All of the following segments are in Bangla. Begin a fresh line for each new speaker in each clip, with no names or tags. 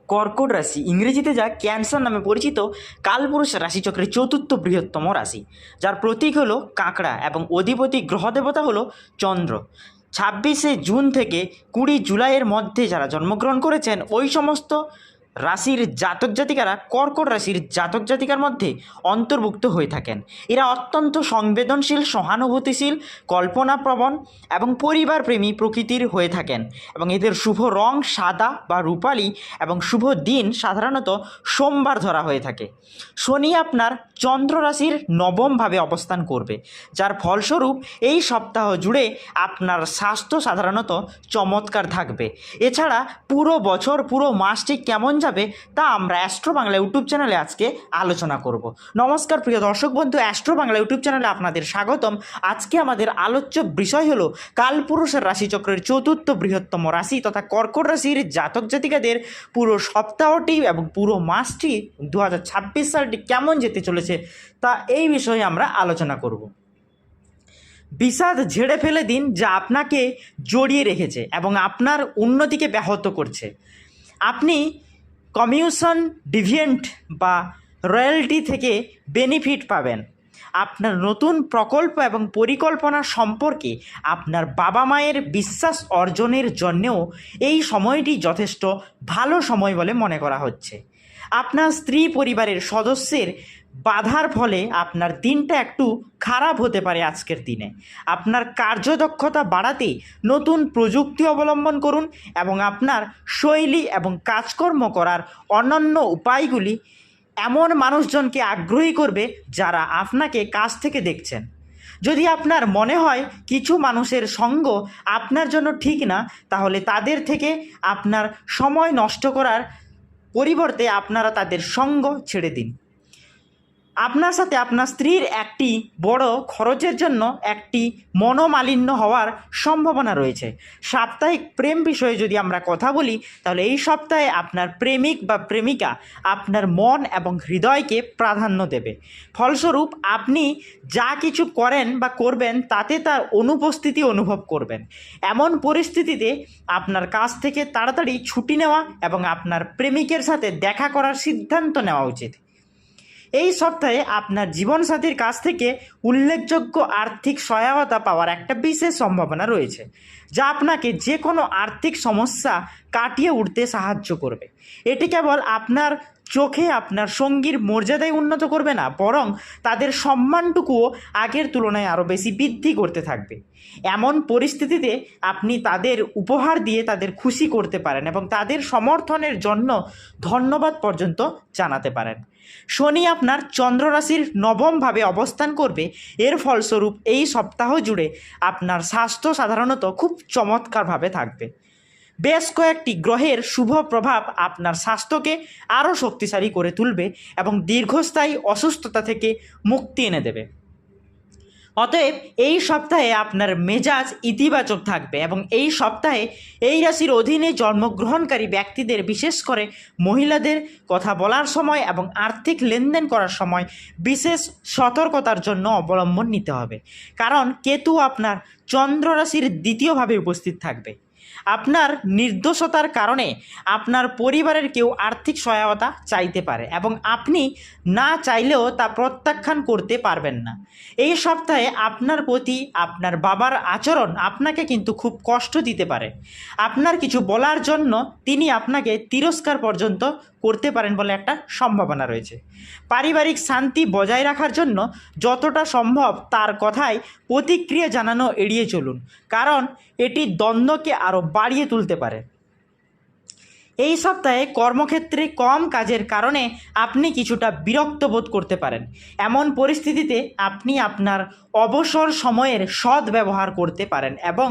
কর্কট রাশি, ইংরেজিতে যা ক্যান্সার নামে পরিচিত, কালপুরুষ রাশিচক্রের চতুর্থ বৃহত্তম রাশি, যার প্রতীক হলো কাঁকড়া এবং অধিপতি গ্রহদেবতা হলো চন্দ্র। 26শে জুন থেকে 20 জুলাইয়ের মধ্যে যারা জন্মগ্রহণ করেছেন ওই সমস্ত রাশির জাতক জাতিকারা কর্কট রাশির জাতক জাতিকার মধ্যে অন্তর্ভুক্ত হয়ে থাকেন। এরা অত্যন্ত সংবেদনশীল, সহানুভূতিশীল, কল্পনাপ্রবণ এবং পরিবারপ্রেমী প্রকৃতির হয়ে থাকেন এবং এদের শুভ রং সাদা বা রূপালী এবং শুভ দিন সাধারণত সোমবার ধরা হয়ে থাকে। শনি আপনার চন্দ্র রাশির নবমভাবে অবস্থান করবে, যার ফলস্বরূপ এই সপ্তাহ জুড়ে আপনার স্বাস্থ্য সাধারণত চমৎকার থাকবে। এছাড়া পুরো বছর, পুরো মাসটি কেমন যাবে তা আমরা অ্যাস্ট্রো বাংলা ইউটিউব চ্যানেলে আজকে আলোচনা করব। নমস্কার প্রিয় দর্শক বন্ধু, অ্যাস্ট্রো বাংলা ইউটিউব চ্যানেলে আপনাদের স্বাগতম। আজকে আমাদের আলোচ্য বিষয় হলো কালপুরুষের রাশিচক্রের চতুর্থ বৃহত্তম রাশি তথা কর্কট রাশির জাতক জাতিকাদের পুরো সপ্তাহটি এবং পুরো মাসটি 2026 সালটি কেমন যেতে চলেছে তা এই বিষয়ে আমরা আলোচনা করব। বিষাদ ঝেড়ে ফেলে দিন যা আপনাকে জড়িয়ে রেখেছে এবং আপনার উন্নতিকে ব্যাহত করছে। আপনি কমিশন, ডিভিডেন্ড বা রয়্যালটি থেকে বেনিফিট পাবেন। আপনার নতুন প্রকল্প এবং পরিকল্পনা সম্পর্কে আপনার বাবা মায়ের বিশ্বাস অর্জনের জন্যেও এই সময়টি যথেষ্ট ভালো সময় বলে মনে করা হচ্ছে। আপনার স্ত্রী পরিবারের সদস্যের বাধার ফলে আপনার দিনটা একটু খারাপ হতে পারে আজকের দিনে। আপনার কার্যদক্ষতা বাড়াতে নতুন প্রযুক্তি অবলম্বন করুন এবং আপনার শৈলী এবং কাজকর্ম করার অনন্য উপায়গুলি এমন মানুষজনকে আগ্রহী করবে যারা আপনাকে কাছ থেকে দেখছেন। যদি আপনার মনে হয় কিছু মানুষের সঙ্গ আপনার জন্য ঠিক না, তাহলে তাদের থেকে আপনার সময় নষ্ট করার পরিবর্তে আপনারা তাদের সঙ্গ ছেড়ে দিন। আপনার সাথে আপনার স্ত্রীর একটি বড় খরচের জন্য একটি মনোমালিন্য হওয়ার সম্ভাবনা রয়েছে। সাপ্তাহিক প্রেম বিষয়ে যদি আমরা কথা বলি, তাহলে এই সপ্তাহে আপনার প্রেমিক বা প্রেমিকা আপনার মন এবং হৃদয়কে প্রাধান্য দেবে। ফলস্বরূপ আপনি যা কিছু করেন বা করবেন তাতে তার অনুপস্থিতি অনুভব করবেন। এমন পরিস্থিতিতে আপনার কাছ থেকে তাড়াতাড়ি ছুটি নেওয়া এবং আপনার প্রেমিকের সাথে দেখা করার সিদ্ধান্ত নেওয়া উচিত। এই সপ্তাহে আপনার জীবনসাথীর কাছ থেকে উল্লেখযোগ্য আর্থিক সহায়তা পাওয়ার একটা বিশেষ সম্ভাবনা রয়েছে, যা আপনাকে যে কোনো আর্থিক সমস্যা কাটিয়ে উঠতে সাহায্য করবে। এটি কেবল আপনার চোখে আপনার সঙ্গীর মর্যাদায় উন্নত করবে না, বরং তাদের সম্মানটুকুও আগের তুলনায় আরও বেশি বৃদ্ধি করতে থাকবে। এমন পরিস্থিতিতে আপনি তাদের উপহার দিয়ে তাদের খুশি করতে পারেন এবং তাদের সমর্থনের জন্য ধন্যবাদ পর্যন্ত জানাতে পারেন। শনি আপনার চন্দ্র রাশির নবমভাবে অবস্থান করবে। এর ফলস্বরূপ এই সপ্তাহ জুড়ে আপনার স্বাস্থ্য সাধারণত খুব চমৎকারভাবে থাকবে। বেশ কয়েকটি গ্রহের শুভ প্রভাব আপনার স্বাস্থ্যকে আরও শক্তিশালী করে তুলবে এবং দীর্ঘস্থায়ী অসুস্থতা থেকে মুক্তি এনে দেবে। অতএব এই সপ্তাহে আপনার মেজাজ ইতিবাচক থাকবে এবং এই সপ্তাহে এই রাশির অধীনে জন্মগ্রহণকারী ব্যক্তিদের, বিশেষ করে মহিলাদের, কথা বলার সময় এবং আর্থিক লেনদেন করার সময় বিশেষ সতর্কতার জন্য অবলম্বন নিতে হবে, কারণ কেতু আপনার চন্দ্র রাশির দ্বিতীয়ভাবে উপস্থিত থাকবে। আপনার নির্দোষতার কারণে আপনার পরিবারের কেউ আর্থিক সহায়তা চাইতে পারে এবং আপনি না চাইলেও তা প্রত্যাখ্যান করতে পারবেন না। এই সপ্তাহে আপনার প্রতি আপনার বাবার আচরণ আপনাকে কিন্তু খুব কষ্ট দিতে পারে। আপনার কিছু বলার জন্য তিনি আপনাকে তিরস্কার পর্যন্ত করতে পারেন বলে একটা সম্ভাবনা রয়েছে। পারিবারিক শান্তি বজায় রাখার জন্য যতটা সম্ভব তার কথায় প্রতিক্রিয়া জানানো এড়িয়ে চলুন, কারণ এটি দ্বন্দ্বকে আরও বাড়িয়ে তুলতে পারে। এই সপ্তাহে কর্মক্ষেত্রে কম কাজের কারণে আপনি কিছুটা বিরক্ত বোধ করতে পারেন। এমন পরিস্থিতিতে আপনি আপনার অবসর সময়ের সদ্ব্যবহার করতে পারেন এবং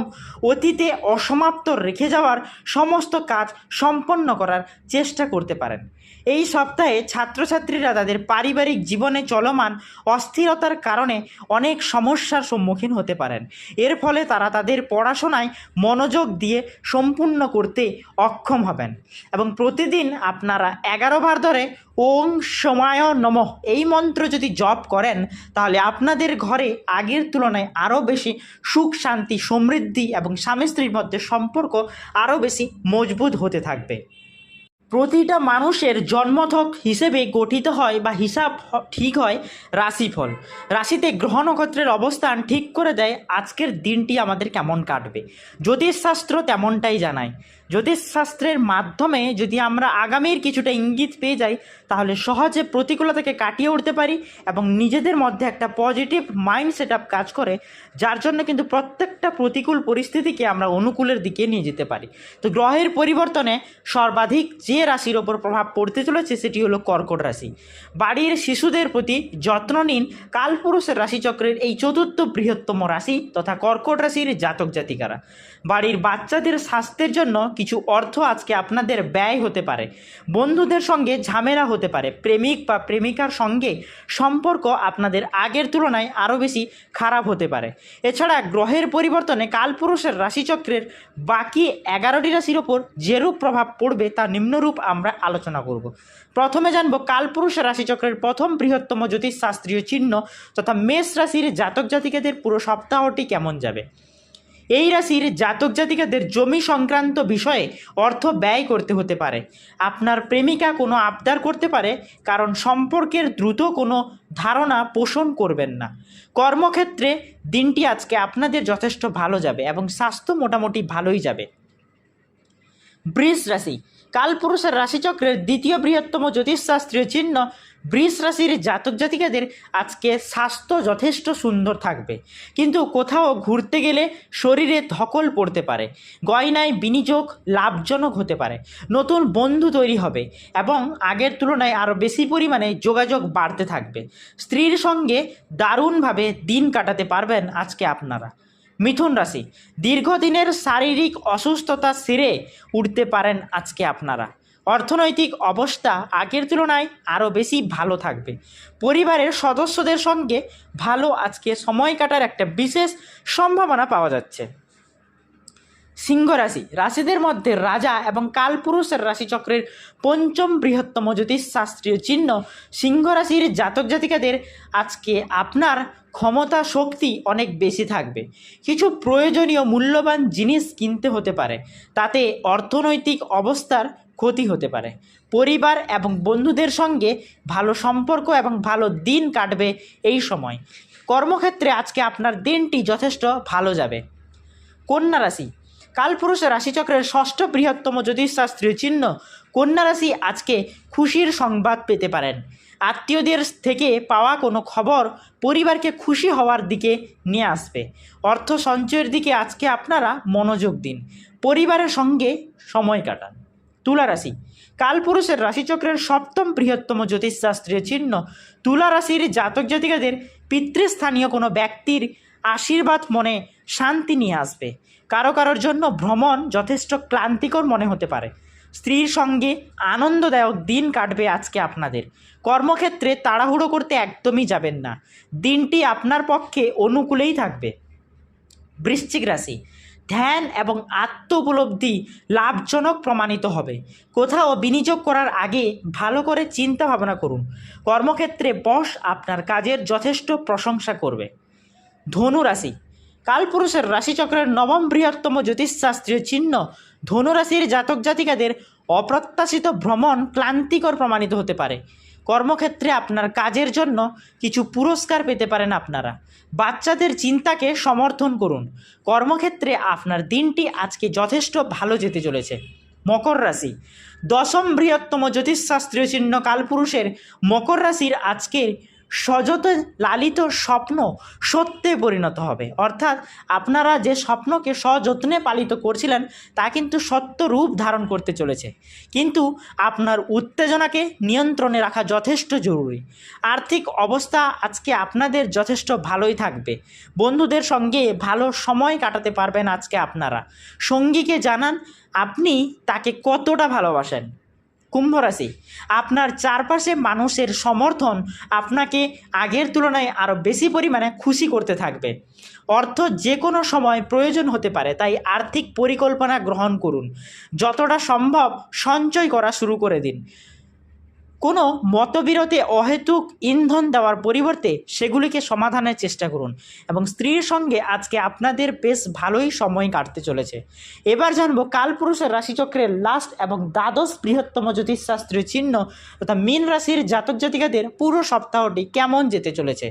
অতীতে অসমাপ্ত রেখে যাওয়ার সমস্ত কাজ সম্পন্ন করার চেষ্টা করতে পারেন। এই সপ্তাহে ছাত্রছাত্রীরা তাদের পারিবারিক জীবনে চলমান অস্থিরতার কারণে অনেক সমস্যার সম্মুখীন হতে পারেন। এর ফলে তারা তাদের পড়াশোনায় মনোযোগ দিয়ে সম্পূর্ণ করতে অক্ষম হবেন এবং প্রতিদিন আপনারা 11 বার ধরে ওং সময় নমঃ এই মন্ত্র যদি জপ করেন, তাহলে আপনাদের ঘরে আগের তুলনায় আরও বেশি সুখ, শান্তি, সমৃদ্ধি এবং স্বামী স্ত্রীর মধ্যে সম্পর্ক আরও বেশি মজবুত হতে থাকবে। প্রতিটা মানুষের জন্মছক হিসেবে গঠিত হয় বা হিসাব ঠিক হয় রাশিফল। রাশিতে গ্রহ নক্ষত্রের অবস্থান ঠিক করে দেয় আজকের দিনটি আমাদের কেমন কাটবে। জ্যোতিষশাস্ত্র তেমনটাই জানায়। জ্যোতিষশাস্ত্রের মাধ্যমে যদি আমরা আগামীর কিছুটা ইঙ্গিত পেয়ে যাই, তাহলে সহজে প্রতিকূলতাকে কাটিয়ে উঠতে পারি এবং নিজেদের মধ্যে একটা পজিটিভ মাইন্ড সেট আপ কাজ করে, যার জন্য কিন্তু প্রত্যেকটা প্রতিকূল পরিস্থিতিকে আমরা অনুকূলের দিকে নিয়ে যেতে পারি। তো গ্রহের পরিবর্তনে সর্বাধিক যে রাশির ওপর প্রভাব পড়তে চলেছে সেটি হলো কর্কট রাশি। বাড়ির শিশুদের প্রতি যত্ন নিন। কালপুরুষের রাশিচক্রের এই চতুর্থ বৃহত্তম রাশি তথা কর্কট রাশির জাতক জাতিকারা, বাড়ির বাচ্চাদের স্বাস্থ্যের জন্য কিছু অর্থ আজকে আপনাদের ব্যয় হতে পারে। বন্ধুদের সঙ্গে ঝামেলা হতে পারে। প্রেমিক বা প্রেমিকার সঙ্গে সম্পর্ক আপনাদের আগের তুলনায় আরও বেশি খারাপ হতে পারে। এছাড়া গ্রহের পরিবর্তনে কালপুরুষের রাশিচক্রের বাকি 11টি রাশির ওপর যেরূপ প্রভাব পড়বে তা নিম্নরূপ আমরা আলোচনা করব। প্রথমে জানব কালপুরুষের রাশিচক্রের প্রথম বৃহত্তম জ্যোতিষশাস্ত্রীয় চিহ্ন তথা মেষ রাশির জাতক জাতিকাদের পুরো সপ্তাহটি কেমন যাবে। এই রাশির জাতক জাতিকাদের জমি সংক্রান্ত বিষয়ে অর্থ ব্যয় করতে হতে পারে। আপনার প্রেমিকা কোনো আবদার করতে পারে, কারণ সম্পর্কের দ্রুত কোনো ধারণা পোষণ করবেন না। কর্মক্ষেত্রে দিনটি আজকে আপনাদের যথেষ্ট ভালো যাবে এবং স্বাস্থ্য মোটামুটি ভালোই যাবে। বৃষ রাশি কালপুরুষের রাশিচক্রের দ্বিতীয় বৃহত্তম জ্যোতিষশাস্ত্রীয় চিহ্ন বৃষ রাশির জাতক জাতিকাদের আজকে স্বাস্থ্য যথেষ্ট সুন্দর থাকবে, কিন্তু কোথাও ঘুরতে গেলে শরীরে ধকল পড়তে পারে। গয়নায় বিনিয়োগ লাভজনক হতে পারে। নতুন বন্ধু তৈরি হবে এবং আগের তুলনায় আরও বেশি পরিমাণে যোগাযোগ বাড়তে থাকবে। স্ত্রীর সঙ্গে দারুণভাবে দিন কাটাতে পারবেন আজকে আপনারা। মিথুন রাশি দীর্ঘদিনের শারীরিক অসুস্থতা সেরে উঠতে পারেন আজকে আপনারা। অর্থনৈতিক অবস্থা আগের তুলনায় আরও বেশি ভালো থাকবে। পরিবারের সদস্যদের সঙ্গে ভালো আজকে সময় কাটার একটা বিশেষ সম্ভাবনা পাওয়া যাচ্ছে। সিংহ রাশি রাশিদের মধ্যে রাজা এবং কালপুরুষের রাশিচক্রের পঞ্চম বৃহত্তম জ্যোতিষশাস্ত্রীয় চিহ্ন সিংহ রাশির জাতক জাতিকাদের আজকে আপনার ক্ষমতা শক্তি অনেক বেশি থাকবে। কিছু প্রয়োজনীয় মূল্যবান জিনিস কিনতে হতে পারে, তাতে অর্থনৈতিক অবস্থার ক্ষতি হতে পারে। পরিবার এবং বন্ধুদের সঙ্গে ভালো সম্পর্ক এবং ভালো দিন কাটবে এই সময়। কর্মক্ষেত্রে আজকে আপনার দিনটি যথেষ্ট ভালো যাবে। কন্যা রাশি কালপুরুষের রাশিচক্রের ষষ্ঠ বৃহত্তম জ্যোতিষশাস্ত্রীয় চিহ্ন কন্যা রাশি আজকে খুশির সংবাদ পেতে পারেন। আত্মীয়দের থেকে পাওয়া কোনো খবর পরিবারকে খুশি হওয়ার দিকে নিয়ে আসবে। অর্থ সঞ্চয়ের দিকে আজকে আপনারা মনোযোগ দিন। পরিবারের সঙ্গে সময় কাটান। তুলা রাশি কালপুরুষের রাশিচক্রের সপ্তম বৃহত্তম জ্যোতিষশাস্ত্রীয় চিহ্ন তুলা রাশির জাতক জাতিকাদের পিতৃস্থানীয় কোনো ব্যক্তির আশীর্বাদ মনে শান্তি নিয়ে আসবে। কারো কারোর জন্য ভ্রমণ যথেষ্ট ক্লান্তিকর মনে হতে পারে। স্ত্রীর সঙ্গে আনন্দদায়ক দিন কাটবে আজকে আপনাদের। কর্মক্ষেত্রে তাড়াহুড়ো করতে একদমই যাবেন না। দিনটি আপনার পক্ষে অনুকূলেই থাকবে। বৃশ্চিক রাশি ধ্যান এবং আত্ম উপলব্ধি লাভজনক প্রমাণিত হবে। কোথাও বিনিয়োগ করার আগে ভালো করে চিন্তা ভাবনা করুন। কর্মক্ষেত্রে বস আপনার কাজের যথেষ্ট প্রশংসা করবে। ধনু রাশি কালপুরুষের রাশিচক্রের নবম বৃহত্তম জ্যোতিষশাস্ত্রীয় চিহ্ন ধনুরাশির জাতক জাতিকাদের অপ্রত্যাশিত ভ্রমণ ক্লান্তিকর প্রমাণিত হতে পারে। কর্মক্ষেত্রে আপনার কাজের জন্য কিছু পুরস্কার পেতে পারেন আপনারা। বাচ্চাদের চিন্তাকে সমর্থন করুন। কর্মক্ষেত্রে আপনার দিনটি আজকে যথেষ্ট ভালো যেতে চলেছে। মকর রাশি দশম বৃহত্তম জ্যোতিষশাস্ত্রীয় চিহ্ন কালপুরুষের মকর রাশির আজকের সযত্নে লালিত স্বপ্ন সত্যে পরিণত হবে। অর্থাৎ আপনারা যে স্বপ্নকে সযত্নে পালিত করছিলেন তা কিন্তু সত্য রূপ ধারণ করতে চলেছে। কিন্তু আপনার উত্তেজনাকে নিয়ন্ত্রণে রাখা যথেষ্ট জরুরি। আর্থিক অবস্থা আজকে আপনাদের যথেষ্ট ভালোই থাকবে। বন্ধুদের সঙ্গে ভালো সময় কাটাতে পারবেন আজকে আপনারা। সঙ্গীকে জানান আপনি তাকে কতটা ভালোবাসেন। কুম্ভ রাশি আপনার চারপাশে মানুষের সমর্থন আপনাকে আগের তুলনায় আরও বেশি পরিমাণে খুশি করতে থাকবে। অর্থ যে কোনো সময় প্রয়োজন হতে পারে, তাই আর্থিক পরিকল্পনা গ্রহণ করুন। যতটা সম্ভব সঞ্চয় করা শুরু করে দিন। কোনো মতবিরোধে অহেতুক ইন্ধন দেওয়ার পরিবর্তে সেগুলিকে সমাধানের চেষ্টা করুন এবং স্ত্রীর সঙ্গে আজকে আপনাদের বেশ ভালোই সময় কাটতে চলেছে। এবার জানবো কালপুরুষের রাশিচক্রের লাস্ট এবং দ্বাদশ বৃহত্তম জ্যোতিষশাস্ত্রীয় চিহ্ন তথা মীন রাশির জাতক জাতিকাদের পুরো সপ্তাহটি কেমন যেতে চলেছে।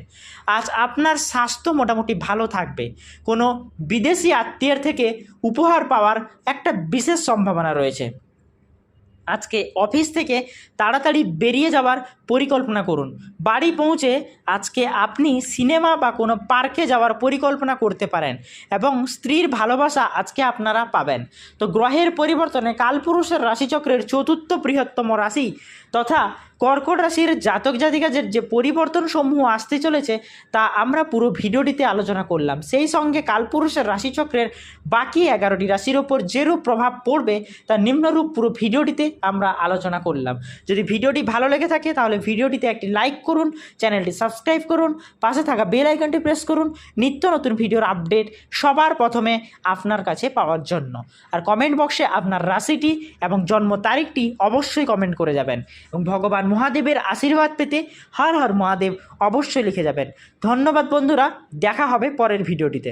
আজ আপনার স্বাস্থ্য মোটামুটি ভালো থাকবে। কোনো বিদেশি আত্মীয়ের থেকে উপহার পাওয়ার একটা বিশেষ সম্ভাবনা রয়েছে। আজকে অফিস থেকে তাড়াতাড়ি বেরিয়ে যাওয়ার পরিকল্পনা করুন। বাড়ি পৌঁছে আজকে আপনি সিনেমা বা কোনো পার্কে যাওয়ার পরিকল্পনা করতে পারেন এবং স্ত্রীর ভালোবাসা আজকে আপনারা পাবেন। তো গ্রহের পরিবর্তনে কালপুরুষের রাশিচক্রের চতুর্থ বৃহত্তম রাশি তথা কর্কট রাশির জাতক জাতিকাদের যে পরিবর্তন সমূহ আসতে চলেছে তা আমরা পুরো ভিডিওটিতে আলোচনা করলাম। সেই সঙ্গে কালপুরুষের রাশিচক্রের বাকি 11টি রাশির ওপর যেরূপ প্রভাব পড়বে তা নিম্নরূপ পুরো ভিডিওটিতে আমরা আলোচনা করলাম। যদি ভিডিওটি ভালো লেগে থাকে তাহলে ভিডিওটিতে একটি লাইক করুন, চ্যানেলটি সাবস্ক্রাইব করুন, পাশে থাকা বেল আইকনটি প্রেস করুন নিত্য নতুন ভিডিওর আপডেট সবার প্রথমে আপনার কাছে পাওয়ার জন্য। আর কমেন্ট বক্সে আপনার রাশিটি এবং জন্ম তারিখটি অবশ্যই কমেন্ট করে যাবেন এবং ভগবান মহাদেবের আশীর্বাদ পেতে হর হর মহাদেব অবশ্যই লিখে যাবেন। ধন্যবাদ বন্ধুরা, দেখা হবে পরের ভিডিওটিতে।